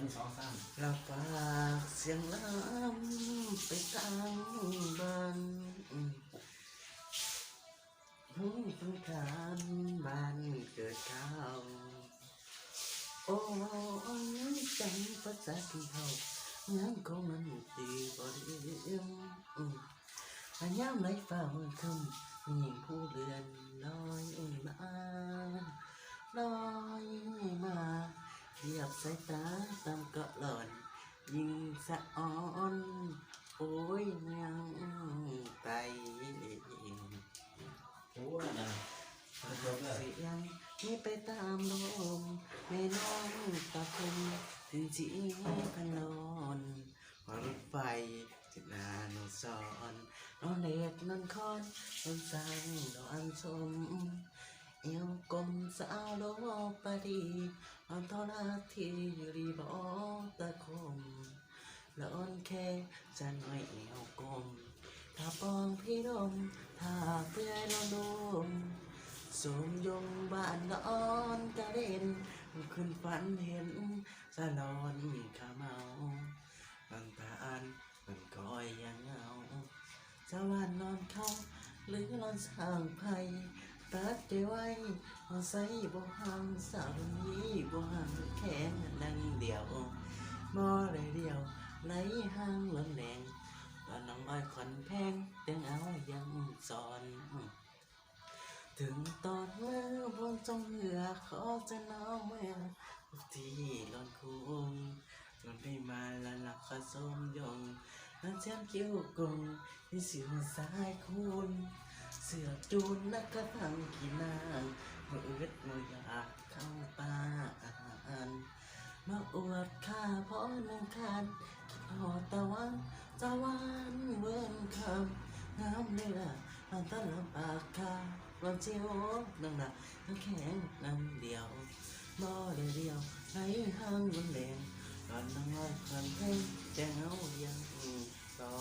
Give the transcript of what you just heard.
1 2 3เราฝากเสียงล้ำไปทางบ้านผู้ต้องการบ้านเกิดข้าวโอ้ยจังภาษาที่เขางานของมันตีบ่ดีพยายามไล่ฟ้ามือขึ้นมีผู้เรือนลอยมาเหยียบสายตาตามเกาะหล่อนยิงสะอ่อนโอ้ยยังไปโอ้ยนะจบเลย เสียงนี่ไปตามลมแม่น้องตะคุมถึงจีพันนอนรถไฟที่นานสอนนอนเด็กนันคอนนอนสั่งดอกอันสมเอวกลมสาวโลปาดีนอนทอนาทีรีบอตะคมแล้วอ่อนแค่จะหน่อยเอวกลมถ้าปองพี่ดมถ้าเพื่อนลมสมยงบ้านนอนกระเด็นขึ้นฝันเห็นสะลอนขาเมาน้ำตาอันมันคอยยังเงาสวรรค์นอนเขาหรือนอนสร้างภัยตัดใจไว้เอาใส่บ่ห่างสาวนี้บ่ห่างแค่นั่งเดียวบ่ได้เดียวไหลห่างล้นแหลงว่าน้องอ้อยขอนแพงแต่งเอายังสอนถึงตอนเมื่อบนจงเหลือขอจะน้องเมื่อที่ร้อนคุ้มจนไม่มาละหลักขสมยงนั่งแชมคิ้วกงที่สิวสายคุณเสือจูนนักกระทังกี่นางมาอึดมาอยากเข้าป่ามาอวดข้าเพราะนังคันคิดหอตะวันเวินคำน้ำเนื้ออันตลำปากคาวันเจียวนังหนักนังแข็งนังเดียวบ่ได้เดียวไหลห้างมันแดงก่อนน้องอ้อยคนเพลงแจ้งเอายังต่อ